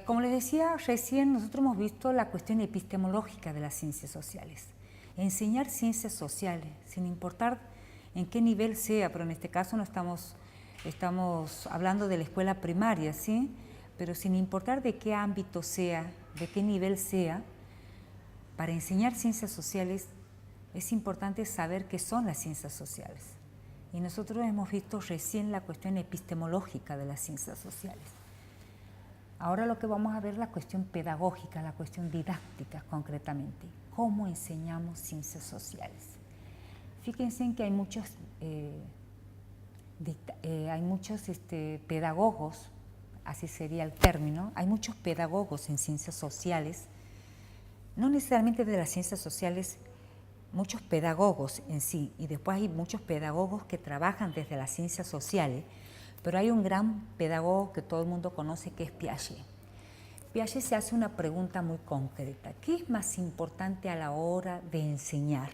Como les decía recién, nosotros hemos visto la cuestión epistemológica de las ciencias sociales. Enseñar ciencias sociales, sin importar en qué nivel sea, pero en este caso no estamos hablando de la escuela primaria, ¿sí? Pero sin importar de qué ámbito sea, de qué nivel sea, para enseñar ciencias sociales es importante saber qué son las ciencias sociales. Y nosotros hemos visto recién la cuestión epistemológica de las ciencias sociales. Ahora lo que vamos a ver es la cuestión pedagógica, la cuestión didáctica concretamente. ¿Cómo enseñamos ciencias sociales? Fíjense en que hay muchos pedagogos, así sería el término, hay muchos pedagogos en ciencias sociales, no necesariamente de las ciencias sociales, muchos pedagogos en sí, y después hay muchos pedagogos que trabajan desde las ciencias sociales, pero hay un gran pedagogo que todo el mundo conoce que es Piaget. Piaget se hace una pregunta muy concreta: ¿qué es más importante a la hora de enseñar?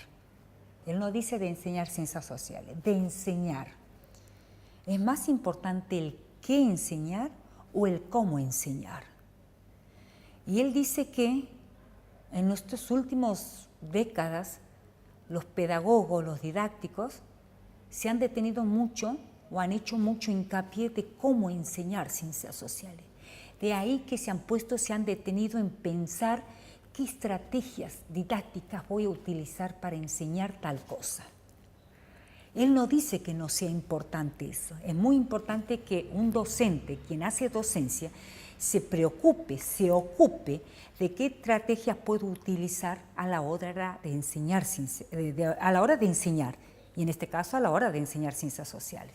Él no dice de enseñar ciencias sociales, de enseñar. ¿Es más importante el qué enseñar o el cómo enseñar? Y él dice que en nuestras últimas décadas los pedagogos, los didácticos, se han detenido mucho o han hecho mucho hincapié de cómo enseñar ciencias sociales. De ahí que se han detenido en pensar qué estrategias didácticas voy a utilizar para enseñar tal cosa. Él no dice que no sea importante eso. Es muy importante que un docente, quien hace docencia, se preocupe, se ocupe de qué estrategias puedo utilizar a la hora de enseñar, y en este caso a la hora de enseñar ciencias sociales.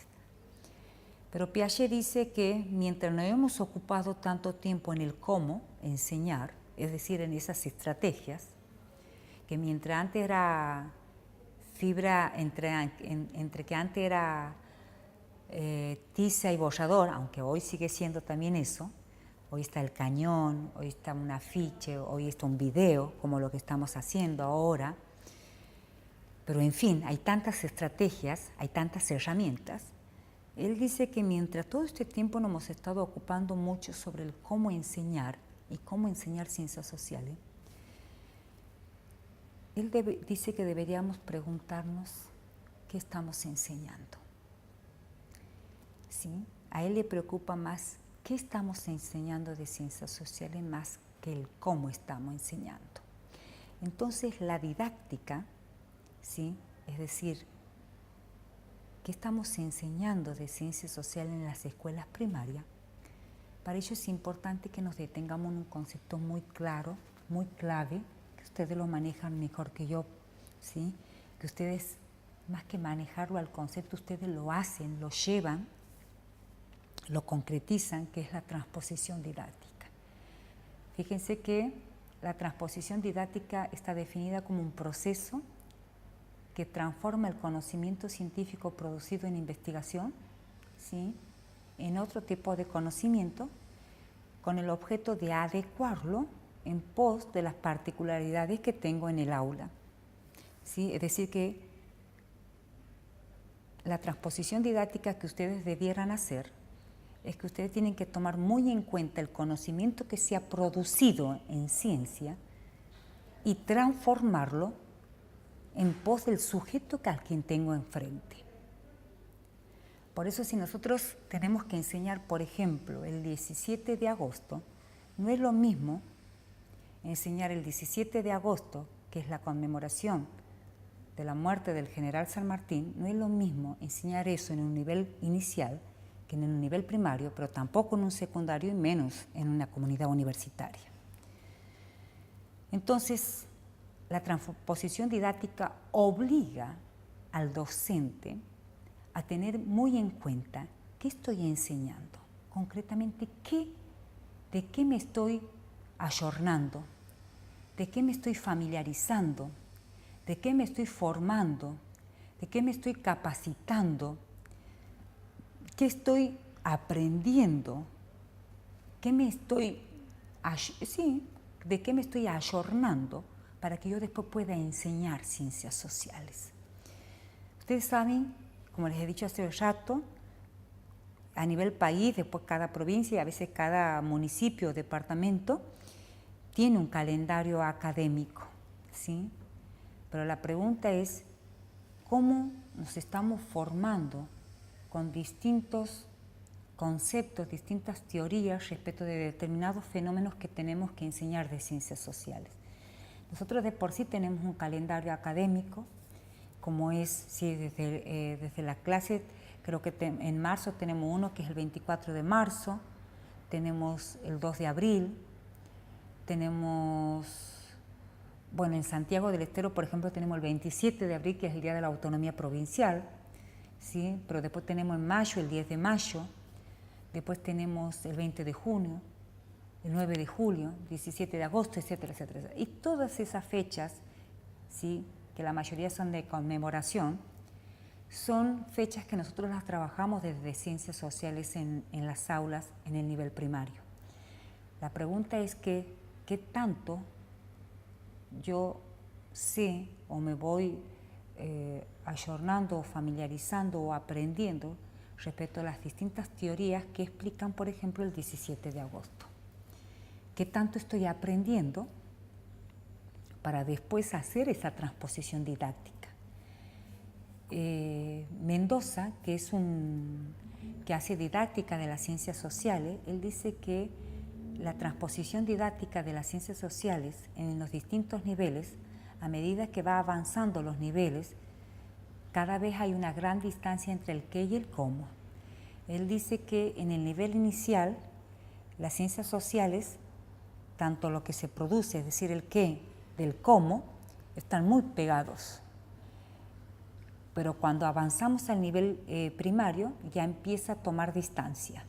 Pero Piaget dice que mientras no hemos ocupado tanto tiempo en el cómo enseñar, es decir, en esas estrategias, que mientras antes era fibra, entre que antes era tiza y borrador, aunque hoy sigue siendo también eso, hoy está el cañón, hoy está un afiche, hoy está un video, como lo que estamos haciendo ahora. Pero en fin, hay tantas estrategias, hay tantas herramientas. Él dice que mientras todo este tiempo nos hemos estado ocupando mucho sobre el cómo enseñar y cómo enseñar ciencias sociales, él dice que deberíamos preguntarnos qué estamos enseñando. ¿Sí? A él le preocupa más qué estamos enseñando de ciencias sociales más que el cómo estamos enseñando. Entonces la didáctica, ¿sí? Es decir, qué estamos enseñando de ciencias sociales en las escuelas primarias, para ello es importante que nos detengamos en un concepto muy claro, muy clave, que ustedes lo manejan mejor que yo, ¿sí? Que ustedes, más que manejarlo al concepto, ustedes lo hacen, lo llevan, lo concretizan, que es la transposición didáctica. Fíjense que la transposición didáctica está definida como un proceso que transforma el conocimiento científico producido en investigación, ¿sí?, en otro tipo de conocimiento, con el objeto de adecuarlo en pos de las particularidades que tengo en el aula. ¿Sí? Es decir, que la transposición didáctica que ustedes debieran hacer es que ustedes tienen que tomar muy en cuenta el conocimiento que se ha producido en ciencia y transformarlo en pos del sujeto a quien tengo enfrente. Por eso, si nosotros tenemos que enseñar, por ejemplo, el 17 de agosto, no es lo mismo enseñar el 17 de agosto, que es la conmemoración de la muerte del general San Martín, no es lo mismo enseñar eso en un nivel inicial que en un nivel primario, pero tampoco en un secundario y menos en una comunidad universitaria. Entonces, la transposición didáctica obliga al docente a tener muy en cuenta qué estoy enseñando, concretamente de qué me estoy ayornando, de qué me estoy familiarizando, de qué me estoy formando, de qué me estoy capacitando, qué estoy aprendiendo, de qué me estoy ayornando para que yo después pueda enseñar ciencias sociales. Ustedes saben, como les he dicho hace un rato, a nivel país, después cada provincia y a veces cada municipio o departamento tiene un calendario académico, ¿sí? Pero la pregunta es, ¿cómo nos estamos formando con distintos conceptos, distintas teorías respecto de determinados fenómenos que tenemos que enseñar de ciencias sociales? Nosotros de por sí tenemos un calendario académico, como es, sí, desde la clase, creo que en marzo tenemos uno que es el 24 de marzo, tenemos el 2 de abril, tenemos, bueno, en Santiago del Estero, por ejemplo, tenemos el 27 de abril, que es el Día de la Autonomía Provincial, ¿sí? Pero después tenemos en mayo, el 10 de mayo, después tenemos el 20 de junio, el 9 de julio, 17 de agosto, etcétera, etcétera, etcétera. Y todas esas fechas, ¿sí?, que la mayoría son de conmemoración, son fechas que nosotros las trabajamos desde ciencias sociales en las aulas en el nivel primario. La pregunta es qué tanto yo sé o me voy ayornando o familiarizando o aprendiendo respecto a las distintas teorías que explican, por ejemplo, el 17 de agosto. ¿Qué tanto estoy aprendiendo para después hacer esa transposición didáctica? Mendoza, que hace didáctica de las ciencias sociales, él dice que la transposición didáctica de las ciencias sociales en los distintos niveles, a medida que va avanzando los niveles, cada vez hay una gran distancia entre el qué y el cómo. Él dice que en el nivel inicial, las ciencias sociales, tanto lo que se produce, es decir, el qué del cómo, están muy pegados. Pero cuando avanzamos al nivel primario, ya empieza a tomar distancia.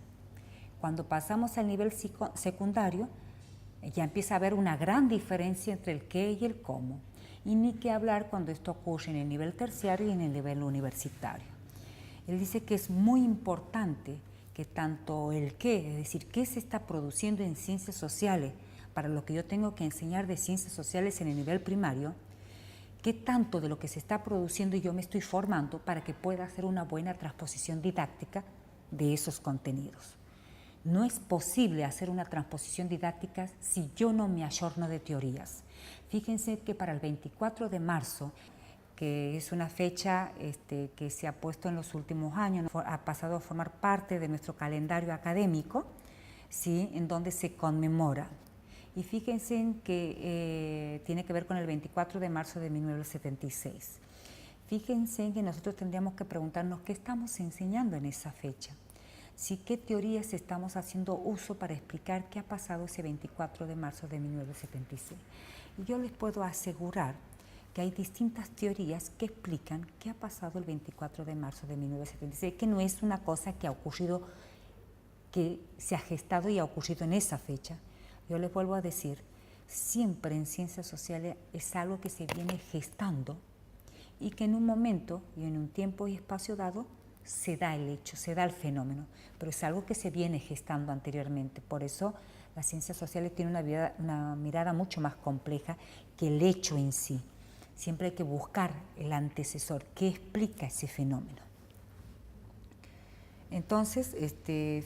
Cuando pasamos al nivel secundario, ya empieza a haber una gran diferencia entre el qué y el cómo. Y ni qué hablar cuando esto ocurre en el nivel terciario y en el nivel universitario. Él dice que es muy importante que tanto el qué, es decir, qué se está produciendo en ciencias sociales, para lo que yo tengo que enseñar de ciencias sociales en el nivel primario, qué tanto de lo que se está produciendo yo me estoy formando para que pueda hacer una buena transposición didáctica de esos contenidos. No es posible hacer una transposición didáctica si yo no me ayorno de teorías. Fíjense que para el 24 de marzo, que es una fecha que se ha puesto en los últimos años, ha pasado a formar parte de nuestro calendario académico, ¿sí?, en donde se conmemora. Y fíjense en que tiene que ver con el 24 de marzo de 1976. Fíjense en que nosotros tendríamos que preguntarnos qué estamos enseñando en esa fecha. Sí, qué teorías estamos haciendo uso para explicar qué ha pasado ese 24 de marzo de 1976. Y yo les puedo asegurar que hay distintas teorías que explican qué ha pasado el 24 de marzo de 1976, que no es una cosa que ha ocurrido, que se ha gestado y ha ocurrido en esa fecha. Yo les vuelvo a decir, siempre en ciencias sociales es algo que se viene gestando y que en un momento y en un tiempo y espacio dado se da el hecho, se da el fenómeno, pero es algo que se viene gestando anteriormente. Por eso las ciencias sociales tienen una mirada mucho más compleja que el hecho en sí. Siempre hay que buscar el antecesor, qué explica ese fenómeno. Entonces,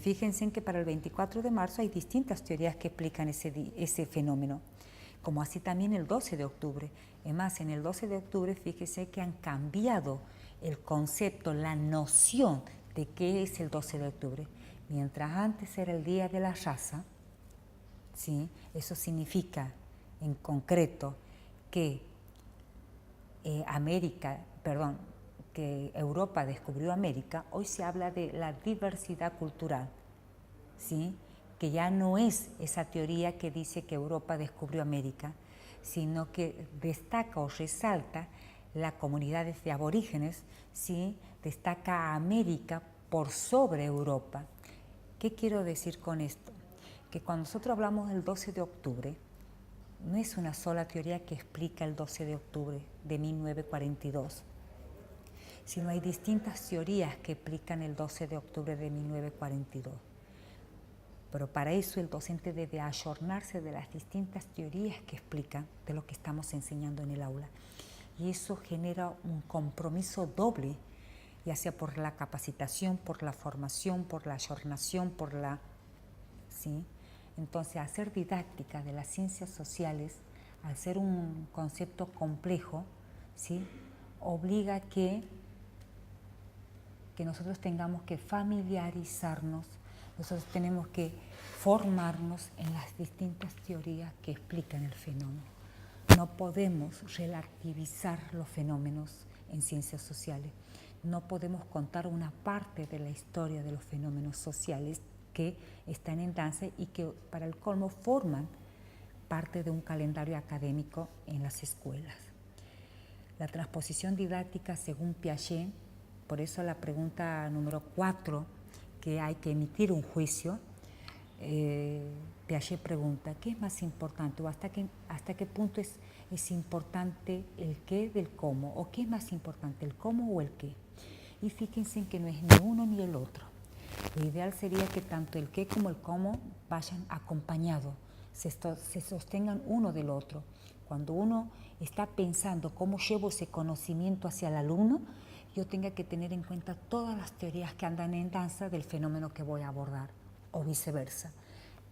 fíjense en que para el 24 de marzo hay distintas teorías que explican ese fenómeno, como así también el 12 de octubre. Es más, en el 12 de octubre, fíjense que han cambiado el concepto, la noción de qué es el 12 de octubre. Mientras antes era el Día de la Raza, ¿sí?, eso significa en concreto que que Europa descubrió América. Hoy se habla de la diversidad cultural, ¿sí?, que ya no es esa teoría que dice que Europa descubrió América, sino que destaca o resalta las comunidades de aborígenes, ¿sí?, destaca a América por sobre Europa. ¿Qué quiero decir con esto? Que cuando nosotros hablamos del 12 de octubre, no es una sola teoría que explica el 12 de octubre de 1942, sino hay distintas teorías que explican el 12 de octubre de 1942. Pero para eso el docente debe ayornarse de las distintas teorías que explican de lo que estamos enseñando en el aula. Y eso genera un compromiso doble ya sea por la capacitación, por la formación, por la ayornación, ¿sí? Entonces, hacer didáctica de las ciencias sociales, al ser un concepto complejo, ¿sí? Obliga que nosotros tengamos que familiarizarnos, nosotros tenemos que formarnos en las distintas teorías que explican el fenómeno. No podemos relativizar los fenómenos en ciencias sociales. No podemos contar una parte de la historia de los fenómenos sociales que están en danza y que para el colmo forman parte de un calendario académico en las escuelas. La transposición didáctica según Piaget, por eso la pregunta número 4, que hay que emitir un juicio, Piaget pregunta, ¿qué es más importante o hasta qué punto es importante el qué del cómo? ¿O qué es más importante, el cómo o el qué? Y fíjense en que no es ni uno ni el otro. Lo ideal sería que tanto el qué como el cómo vayan acompañados, se sostengan uno del otro. Cuando uno está pensando cómo llevo ese conocimiento hacia el alumno, yo tenga que tener en cuenta todas las teorías que andan en danza del fenómeno que voy a abordar, o viceversa.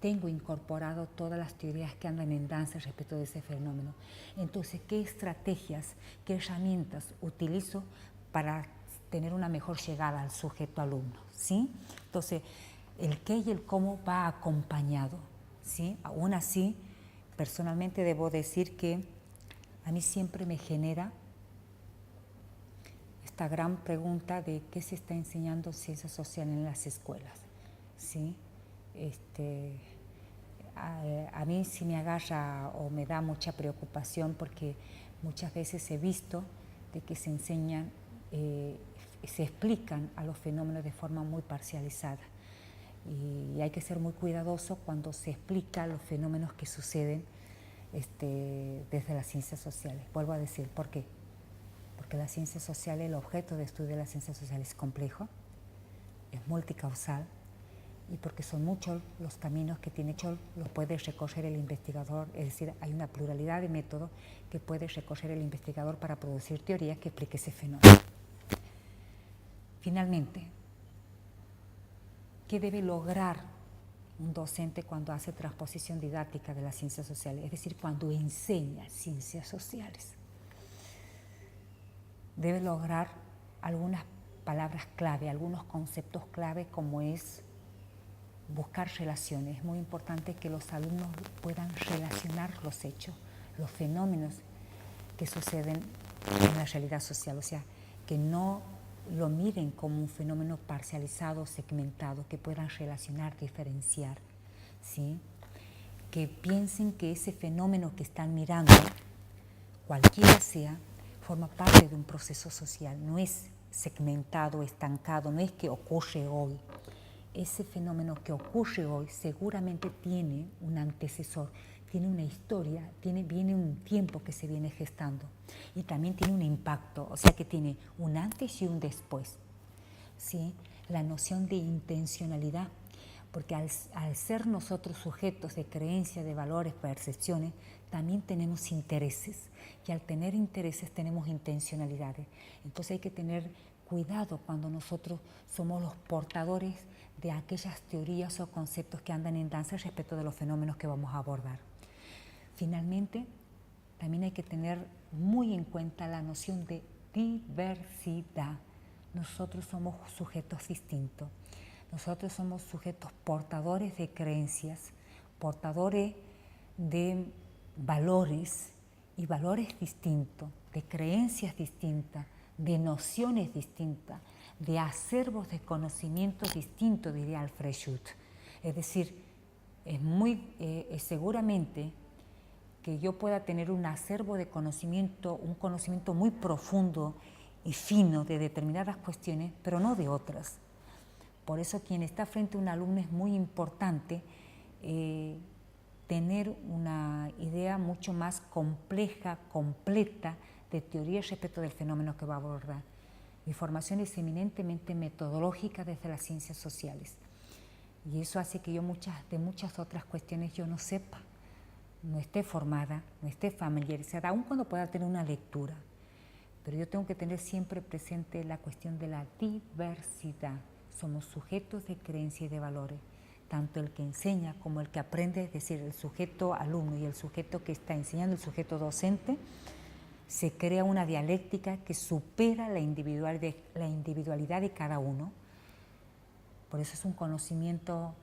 Tengo incorporado todas las teorías que andan en danza respecto de ese fenómeno. Entonces, ¿qué estrategias, qué herramientas utilizo para tener una mejor llegada al sujeto alumno? ¿Sí? Entonces, el qué y el cómo va acompañado, ¿sí? Aún así, personalmente debo decir que a mí siempre me genera esta gran pregunta de qué se está enseñando ciencia social en las escuelas, ¿sí? A mí sí me agarra o me da mucha preocupación porque muchas veces he visto de que se enseñan, se explican a los fenómenos de forma muy parcializada. Y hay que ser muy cuidadoso cuando se explica los fenómenos que suceden desde las ciencias sociales. Vuelvo a decir, ¿por qué? Porque las ciencias sociales, el objeto de estudio de las ciencias sociales es complejo, es multicausal, y porque son muchos los caminos que tiene hecho, los puede recorrer el investigador, es decir, hay una pluralidad de métodos que puede recorrer el investigador para producir teorías que explique ese fenómeno. Finalmente, ¿qué debe lograr un docente cuando hace transposición didáctica de las ciencias sociales? Es decir, cuando enseña ciencias sociales. Debe lograr algunas palabras clave, algunos conceptos clave, como es buscar relaciones. Es muy importante que los alumnos puedan relacionar los hechos, los fenómenos que suceden en la realidad social, o sea, que no lo miren como un fenómeno parcializado, segmentado, que puedan relacionar, diferenciar, ¿sí? Que piensen que ese fenómeno que están mirando, cualquiera sea, forma parte de un proceso social, no es segmentado, estancado, no es que ocurre hoy. Ese fenómeno que ocurre hoy seguramente tiene un antecesor, tiene una historia, viene un tiempo que se viene gestando y también tiene un impacto, o sea que tiene un antes y un después. ¿Sí? La noción de intencionalidad, porque al ser nosotros sujetos de creencias, de valores, percepciones, también tenemos intereses y al tener intereses tenemos intencionalidades. Entonces hay que tener cuidado cuando nosotros somos los portadores de aquellas teorías o conceptos que andan en danza respecto de los fenómenos que vamos a abordar. Finalmente, también hay que tener muy en cuenta la noción de diversidad. Nosotros somos sujetos distintos. Nosotros somos sujetos portadores de creencias, portadores de valores y valores distintos, de creencias distintas, de nociones distintas, de acervos de conocimiento distintos, diría Alfred Schut. Es decir, es seguramente que yo pueda tener un acervo de conocimiento, un conocimiento muy profundo y fino de determinadas cuestiones, pero no de otras. Por eso quien está frente a un alumno es muy importante tener una idea mucho más compleja, completa de teoría respecto del fenómeno que va a abordar. Mi formación es eminentemente metodológica desde las ciencias sociales y eso hace que yo de muchas otras cuestiones yo no sepa, no esté formada, no esté familiarizada, aun cuando pueda tener una lectura. Pero yo tengo que tener siempre presente la cuestión de la diversidad. Somos sujetos de creencia y de valores. Tanto el que enseña como el que aprende, es decir, el sujeto alumno y el sujeto que está enseñando, el sujeto docente, se crea una dialéctica que supera la individualidad de cada uno. Por eso es un conocimiento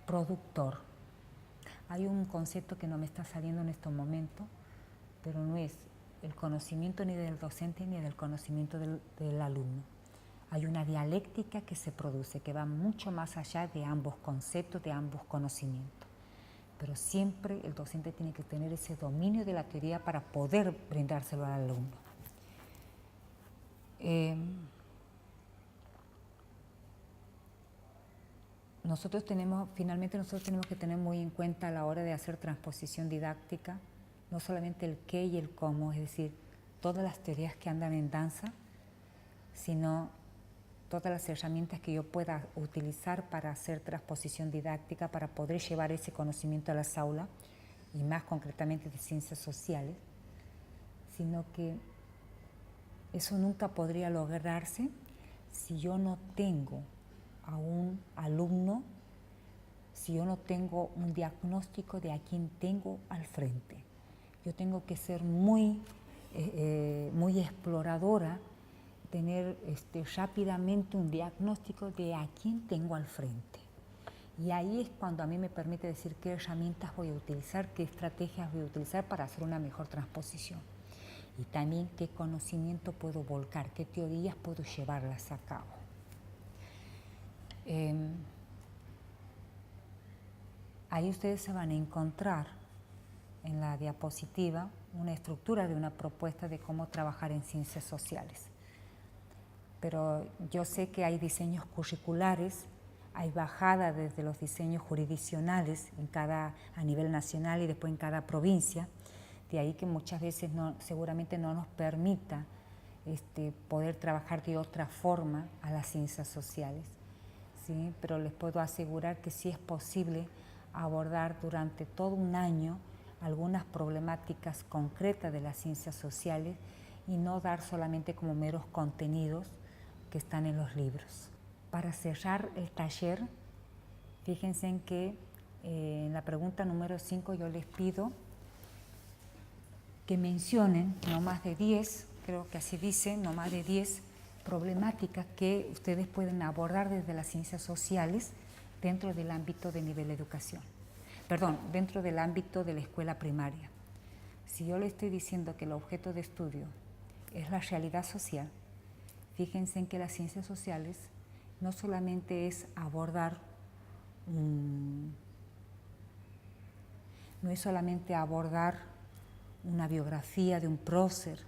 productor. Hay un concepto que no me está saliendo en estos momentos, pero no es el conocimiento ni del docente ni del conocimiento del alumno. Hay una dialéctica que se produce, que va mucho más allá de ambos conceptos, de ambos conocimientos. Pero siempre el docente tiene que tener ese dominio de la teoría para poder brindárselo al alumno. Nosotros tenemos que tener muy en cuenta a la hora de hacer transposición didáctica, no solamente el qué y el cómo, es decir, todas las teorías que andan en danza, sino todas las herramientas que yo pueda utilizar para hacer transposición didáctica, para poder llevar ese conocimiento a las aulas, y más concretamente de ciencias sociales, sino que eso nunca podría lograrse si yo no tengo a un alumno, si yo no tengo un diagnóstico de a quién tengo al frente. Yo tengo que ser muy exploradora, tener rápidamente un diagnóstico de a quién tengo al frente. Y ahí es cuando a mí me permite decir qué herramientas voy a utilizar, qué estrategias voy a utilizar para hacer una mejor transposición. Y también qué conocimiento puedo volcar, qué teorías puedo llevarlas a cabo. Ahí ustedes se van a encontrar en la diapositiva una estructura de una propuesta de cómo trabajar en ciencias sociales. Pero yo sé que hay diseños curriculares, hay bajada desde los diseños jurisdiccionales a nivel nacional y después en cada provincia, de ahí que muchas veces seguramente no nos permita poder trabajar de otra forma a las ciencias sociales, ¿sí? Pero les puedo asegurar que sí es posible abordar durante todo un año algunas problemáticas concretas de las ciencias sociales y no dar solamente como meros contenidos que están en los libros. Para cerrar el taller, fíjense en que en la pregunta número 5 yo les pido que mencionen no más de 10, creo que así dice, no más de 10 problemáticas que ustedes pueden abordar desde las ciencias sociales dentro del ámbito de nivel de educación. Dentro del ámbito de la escuela primaria. Si yo le estoy diciendo que el objeto de estudio es la realidad social, fíjense en que las ciencias sociales no solamente es abordar una biografía de un prócer,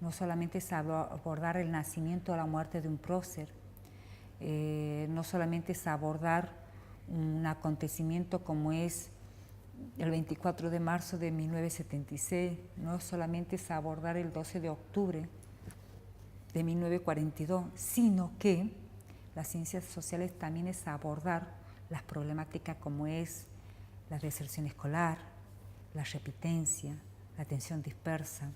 no solamente es abordar el nacimiento o la muerte de un prócer, no solamente es abordar un acontecimiento como es el 24 de marzo de 1976, no solamente es abordar el 12 de octubre de 1942, sino que las ciencias sociales también es abordar las problemáticas como es la deserción escolar, la repitencia, la atención dispersa,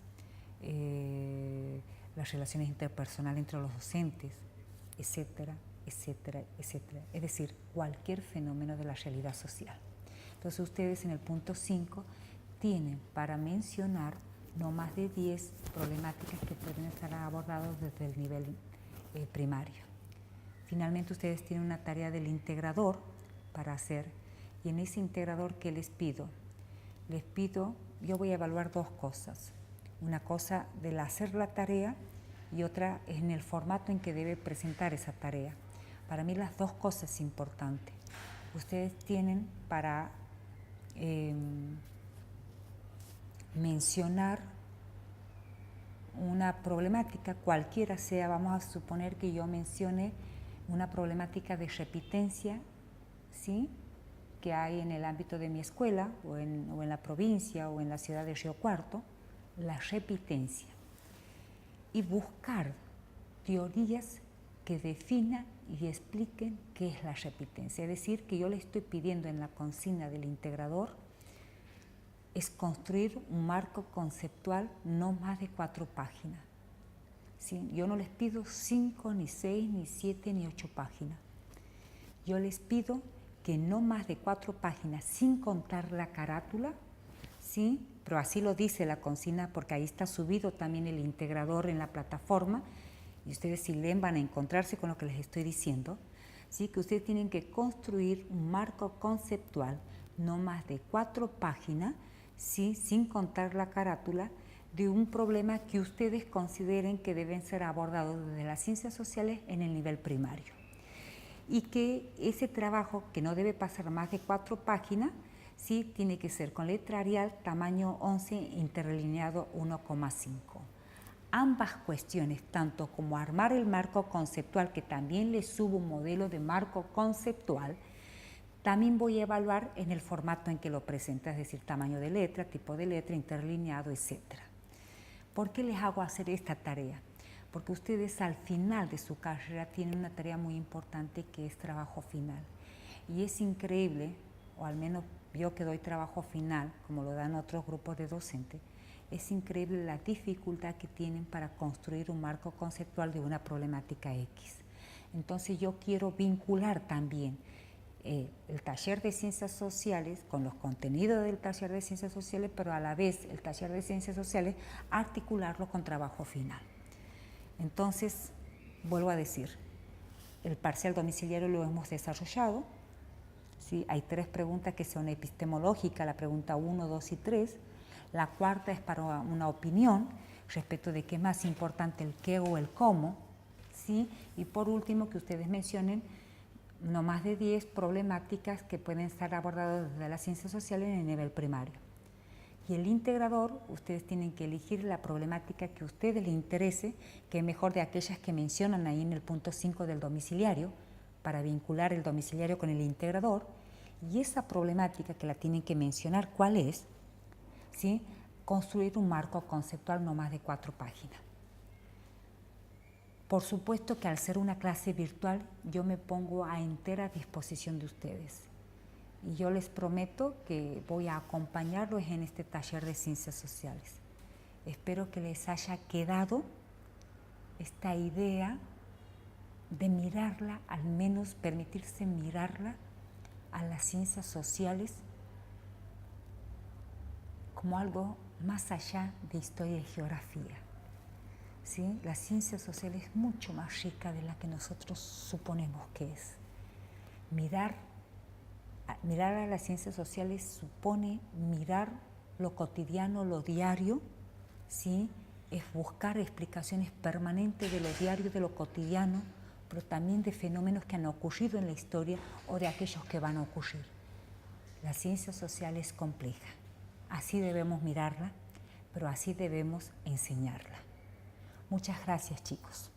las relaciones interpersonales entre los docentes, etcétera, etcétera, etcétera. Es decir, cualquier fenómeno de la realidad social. Entonces ustedes en el punto 5 tienen para mencionar no más de 10 problemáticas que pueden estar abordadas desde el nivel primario. Finalmente ustedes tienen una tarea del integrador para hacer, y en ese integrador, ¿qué les pido? Les pido, yo voy a evaluar dos cosas. Una cosa del hacer la tarea y otra es en el formato en que debe presentar esa tarea. Para mí las dos cosas importantes. Ustedes tienen para mencionar una problemática, cualquiera sea, vamos a suponer que yo mencione una problemática de repitencia, ¿sí?, que hay en el ámbito de mi escuela o en la provincia o en la ciudad de Río Cuarto, la repitencia, y buscar teorías que definan y expliquen qué es la repitencia. Es decir, que yo le estoy pidiendo en la consigna del integrador es construir un marco conceptual no más de 4 páginas. ¿Sí? Yo no les pido 5, ni 6, ni 7, ni 8 páginas. Yo les pido que no más de 4 páginas, sin contar la carátula, ¿sí? Pero así lo dice la consigna, porque ahí está subido también el integrador en la plataforma, y ustedes si leen van a encontrarse con lo que les estoy diciendo, ¿sí? Que ustedes tienen que construir un marco conceptual no más de 4 páginas, ¿sí? Sin contar la carátula, de un problema que ustedes consideren que deben ser abordados desde las ciencias sociales en el nivel primario. Y que ese trabajo, que no debe pasar más de 4 páginas, sí tiene que ser con letra Arial, tamaño 11, interlineado 1,5. Ambas cuestiones, tanto como armar el marco conceptual, que también le subo un modelo de marco conceptual, también voy a evaluar en el formato en que lo presenta, es decir, tamaño de letra, tipo de letra, interlineado, etc. ¿Por qué les hago hacer esta tarea? Porque ustedes al final de su carrera tienen una tarea muy importante, que es trabajo final. Y es increíble, o al menos yo que doy trabajo final, como lo dan otros grupos de docentes, es increíble la dificultad que tienen para construir un marco conceptual de una problemática X. Entonces yo quiero vincular también el taller de ciencias sociales con los contenidos del taller de ciencias sociales, pero a la vez el taller de ciencias sociales articularlo con trabajo final. Entonces, vuelvo a decir, el parcial domiciliario lo hemos desarrollado, ¿sí? Hay 3 preguntas que son epistemológicas, la pregunta 1, 2 y 3. La cuarta es para una opinión respecto de qué es más importante, el qué o el cómo, ¿sí? Y por último, que ustedes mencionen no más de 10 problemáticas que pueden estar abordadas desde las ciencias sociales en el nivel primario. Y el integrador, ustedes tienen que elegir la problemática que a ustedes les interese, que es mejor de aquellas que mencionan ahí en el punto 5 del domiciliario, para vincular el domiciliario con el integrador, y esa problemática que la tienen que mencionar cuál es, ¿sí? Construir un marco conceptual no más de 4 páginas. Por supuesto que al ser una clase virtual, yo me pongo a entera disposición de ustedes. Y yo les prometo que voy a acompañarlos en este taller de ciencias sociales. Espero que les haya quedado esta idea de mirarla, al menos permitirse mirarla a las ciencias sociales como algo más allá de historia y geografía. ¿Sí? La ciencia social es mucho más rica de la que nosotros suponemos que es. Mirar a las ciencias sociales supone mirar lo cotidiano, lo diario, ¿sí? Es buscar explicaciones permanentes de lo diario, de lo cotidiano, pero también de fenómenos que han ocurrido en la historia o de aquellos que van a ocurrir. La ciencia social es compleja, así debemos mirarla, pero así debemos enseñarla. Muchas gracias, chicos.